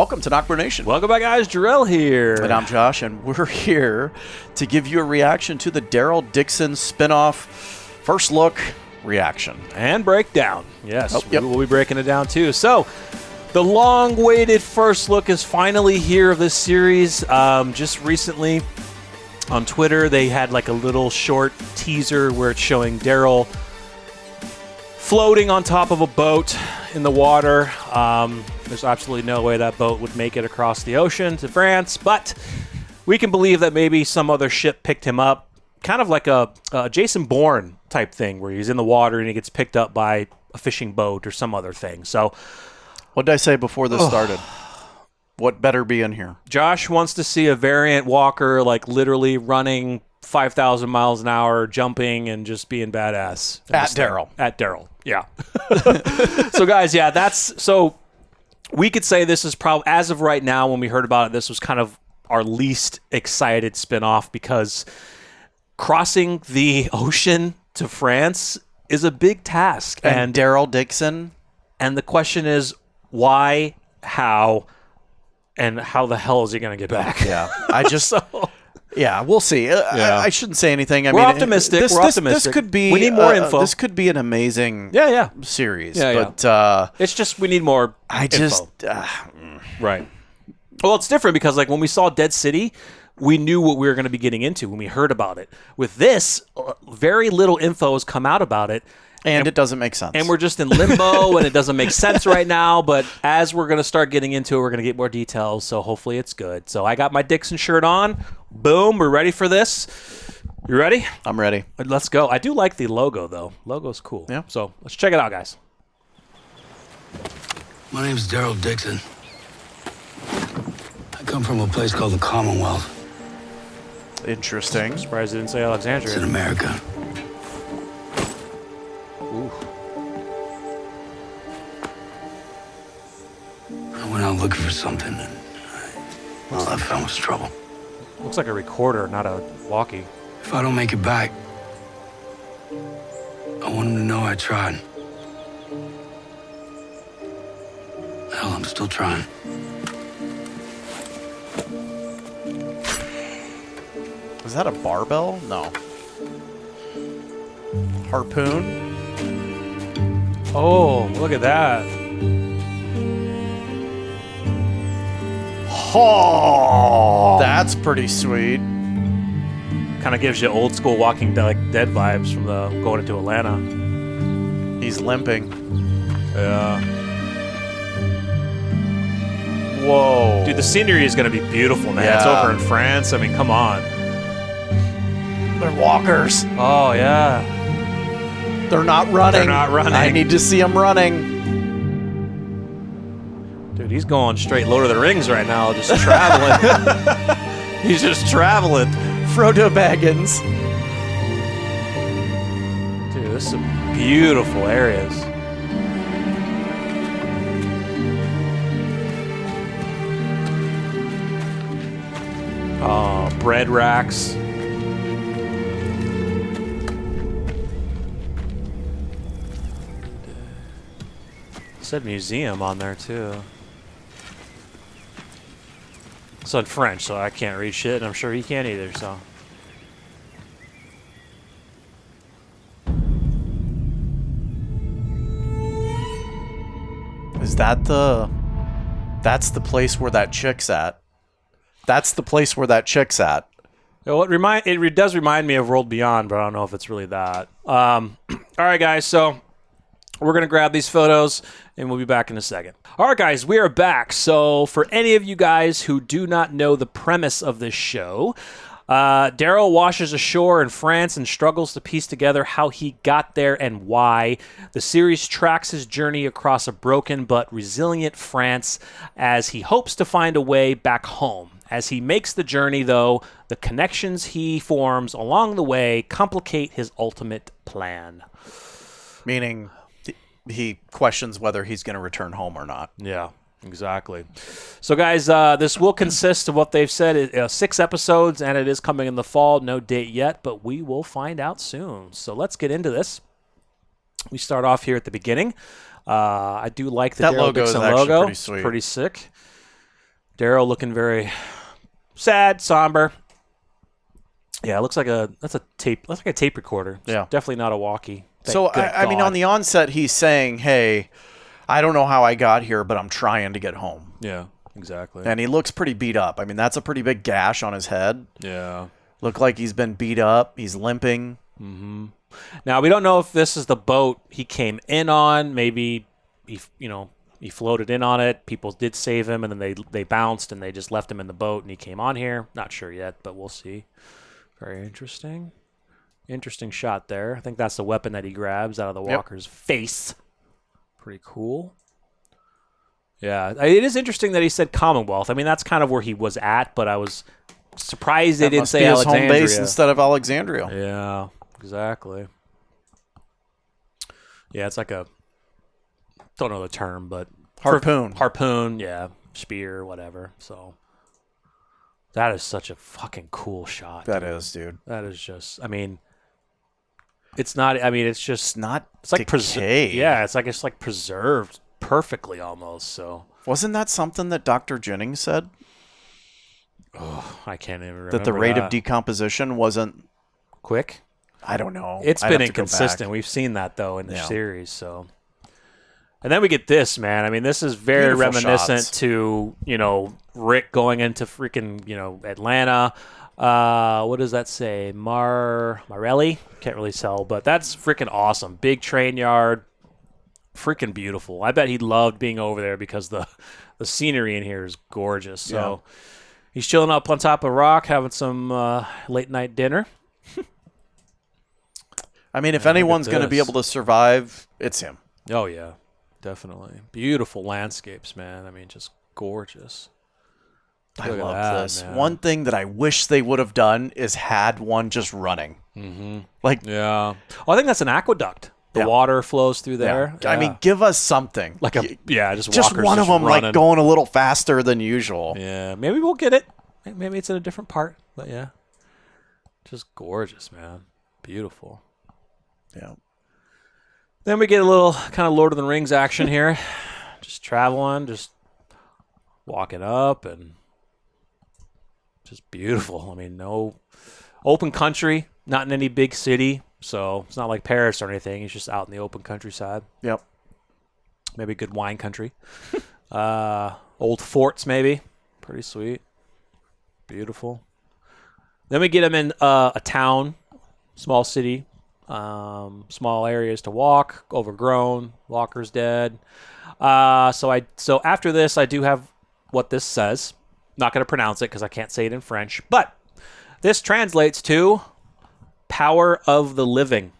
Welcome to NocBro Nation. Welcome back, guys. Daryl here. And I'm Josh, and we're here to give you a reaction to the Daryl Dixon spinoff first look reaction. And breakdown. Yes, yep. We'll be breaking it down too. So, the long-awaited first look is finally here of this series. Just recently on Twitter, they had like a little short teaser where it's showing Daryl floating on top of a boat in the water. There's absolutely no way that boat would make it across the ocean to France, but we can believe that maybe some other ship picked him up, kind of like a Jason Bourne type thing where he's in the water and he gets picked up by a fishing boat or some other thing. So, what did I say before this started? What better be in here? Josh wants to see a variant Walker, like literally running 5,000 miles an hour, jumping and just being badass. At Daryl. At Daryl, yeah. So, guys, yeah, so we could say this is probably, as of right now, when we heard about it, this was kind of our least excited spinoff because crossing the ocean to France is a big task. And Daryl Dixon. And the question is, why, how, and how the hell is he going to get back? Yeah, I just... Yeah, we'll see. I shouldn't say anything. We're optimistic. This could be. We need more info. This could be an amazing series. But it's just we need more. Info. Right. Well, it's different because like when we saw Dead City, we knew what we were going to be getting into when we heard about it. With this, very little info has come out about it. And it doesn't make sense. And we're just in limbo, and it doesn't make sense right now. But as we're going to start getting into it, we're going to get more details. So hopefully it's good. So I got my Dixon shirt on. Boom. We're ready for this. You ready? I'm ready. Let's go. I do like the logo, though. Logo's cool. Yeah. So let's check it out, guys. My name's Daryl Dixon. I come from a place called the Commonwealth. Interesting. Surprised they didn't say Alexandria. It's in America. Ooh. I went out looking for something, and all I found was trouble. Looks like a recorder, not a walkie. If I don't make it back, I want them to know I tried. Hell, I'm still trying. Is that a barbell? No. Harpoon? Oh, look at that. Oh, that's pretty sweet. Kind of gives you old school Walking Dead vibes from the going into Atlanta. He's limping. Yeah. Whoa. Dude, the scenery is going to be beautiful, man. Yeah. It's over in France. I mean, come on. They're walkers. Oh, yeah. They're not running. They're not running. I need to see them running. Dude, he's going straight Lord of the Rings right now, just traveling. He's just traveling. Frodo Baggins. Dude, this is some beautiful areas. Oh, bread racks. Said museum on there too. It's in French, so I can't read shit, and I'm sure he can't either, so. Is that that's the place where that chick's at? That's the place where that chick's at. Well, it does remind me of World Beyond, but I don't know if it's really that. All right, guys, so we're going to grab these photos, and we'll be back in a second. All right, guys, we are back. So for any of you guys who do not know the premise of this show, Daryl washes ashore in France and struggles to piece together how he got there and why. The series tracks his journey across a broken but resilient France as he hopes to find a way back home. As he makes the journey, though, the connections he forms along the way complicate his ultimate plan. Meaning he questions whether he's going to return home or not. Yeah, exactly. So, guys, this will consist of what they've said, 6 episodes, and it is coming in the fall. No date yet, but we will find out soon. So let's get into this. We start off here at the beginning. I do like the Daryl Dixon logo. Pretty sweet. Pretty sick. Daryl looking very sad, somber. Yeah, it looks like that's a tape. Looks like a tape recorder. It's definitely not a walkie. I mean, on the onset, he's saying, "Hey, I don't know how I got here, but I'm trying to get home." Yeah, exactly. And he looks pretty beat up. I mean, that's a pretty big gash on his head. Yeah. Look like he's been beat up. He's limping. Mm-hmm. Now, we don't know if this is the boat he came in on. Maybe he floated in on it. People did save him, and then they bounced, and they just left him in the boat, and he came on here. Not sure yet, but we'll see. Very interesting. Interesting shot there. I think that's the weapon that he grabs out of the walker's face. Pretty cool. Yeah, it is interesting that he said Commonwealth. I mean, that's kind of where he was at, but I was surprised they didn't say Alexandria. His home base instead of Alexandria. Yeah, exactly. Yeah, it's like a, don't know the term, but harpoon. Harpoon, yeah, spear, whatever. So that is such a fucking cool shot. That is, dude. That is just, I mean, it's not, I mean, it's just not, it's like decay. Yeah, it's like preserved perfectly almost. So wasn't that something that Dr. Jennings said? Oh, I can't even remember that the rate of decomposition wasn't quick. I don't know. It's been inconsistent. We've seen that though in the series. So, and then we get this, man. I mean, this is very reminiscent to Rick going into freaking Atlanta. What does that say? Marelli? Can't really tell, but that's freaking awesome. Big train yard, freaking beautiful. I bet he loved being over there because the scenery in here is gorgeous. So he's chilling up on top of a rock, having some late night dinner. I mean, if anyone's going to be able to survive, it's him. Oh yeah, definitely. Beautiful landscapes, man. I mean, just gorgeous. I love this. Man. One thing that I wish they would have done is had one just running. Mm-hmm. Oh, I think that's an aqueduct. The water flows through there. Yeah. I mean, give us something. Just one of them running. like going a little faster than usual. Yeah, maybe we'll get it. Maybe it's in a different part, but yeah. Just gorgeous, man. Beautiful. Yeah. Then we get a little kind of Lord of the Rings action here. Just traveling, just walking up, and just beautiful. I mean, no open country, not in any big city, so it's not like Paris or anything. It's just out in the open countryside. Yep. Maybe good wine country. Old forts, maybe. Pretty sweet. Beautiful. Then we get them in a town, small city. Small areas to walk, overgrown, walker's dead. So after this, I do have what this says. Not going to pronounce it because I can't say it in French, but this translates to power of the living.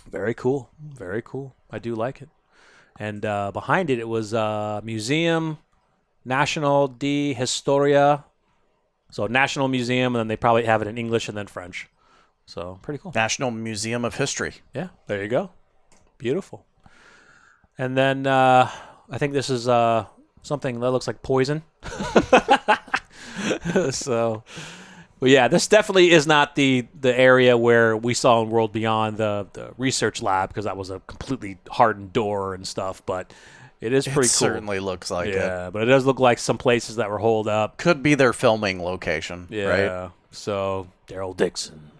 Very cool. Very cool. I do like it. And behind it, it was Museum National de Historia. So National Museum, and then they probably have it in English and then French. So pretty cool. National Museum of History. Yeah, there you go. Beautiful. And then I think this is something that looks like poison. So, well, yeah, this definitely is not the area where we saw in World Beyond the research lab, because that was a completely hardened door and stuff. But it is pretty cool. Certainly looks like it. Yeah, but it does look like some places that were holed up. Could be their filming location. Yeah. Right? So Daryl Dixon.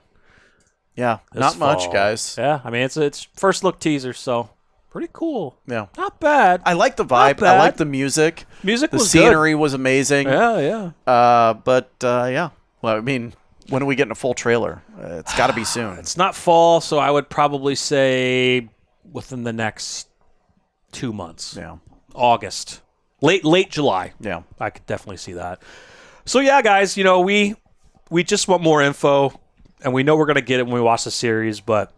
Yeah, not much, guys. Yeah, I mean, it's first look teaser, so pretty cool. Yeah. Not bad. I like the vibe. I like the music. The was scenery was amazing. Yeah. But yeah. Well, I mean, when are we getting a full trailer? It's got to be soon. It's not fall, so I would probably say within the next 2 months. Yeah. August. Late July. Yeah. I could definitely see that. So yeah, guys, we just want more info. And we know we're going to get it when we watch the series, but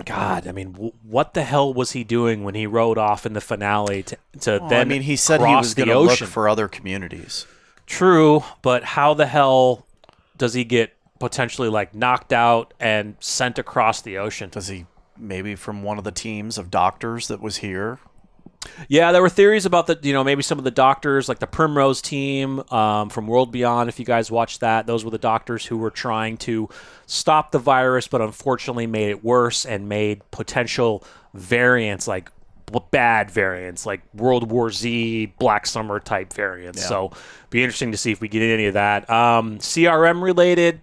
God, I mean, what the hell was he doing when he rode off in the finale to then I mean, he said he was going to look for other communities. True, but how the hell does he get potentially knocked out and sent across the ocean? Does he maybe from one of the teams of doctors that was here? Yeah, there were theories about maybe some of the doctors, like the Primrose team from World Beyond. If you guys watched that, those were the doctors who were trying to stop the virus, but unfortunately made it worse and made potential variants like bad variants, like World War Z, Black Summer type variants. Yeah. So be interesting to see if we get any of that. CRM related,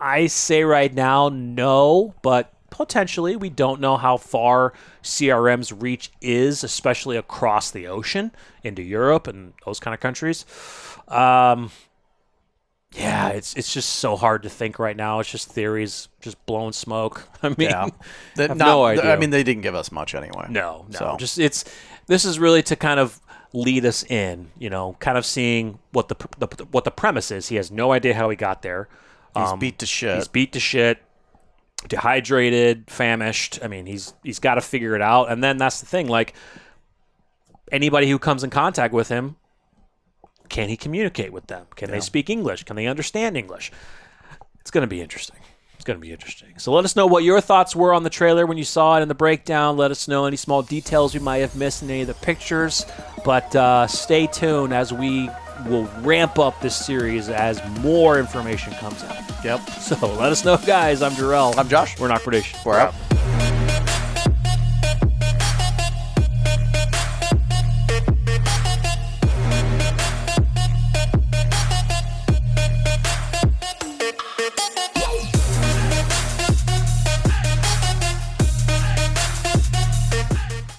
I say right now no, but potentially. We don't know how far CRM's reach is, especially across the ocean into Europe and those kind of countries. Yeah, it's just so hard to think right now. It's just theories, just blowing smoke. I mean, Yeah. I have no idea. I mean, they didn't give us much anyway. No. So. Just this is really to kind of lead us in, kind of seeing what the premise is. He has no idea how he got there. He's beat to shit. He's beat to shit, dehydrated, famished. I mean, he's got to figure it out. And then that's the thing, like anybody who comes in contact with him, can he communicate with them? Can they speak English? Can they understand English? It's going to be interesting. So let us know what your thoughts were on the trailer when you saw it in the breakdown. Let us know any small details we might have missed in any of the pictures. But stay tuned as we will ramp up this series as more information comes out. Yep. So let us know, guys. I'm Jarrell. I'm Josh. We're NocBro Nation. We're out.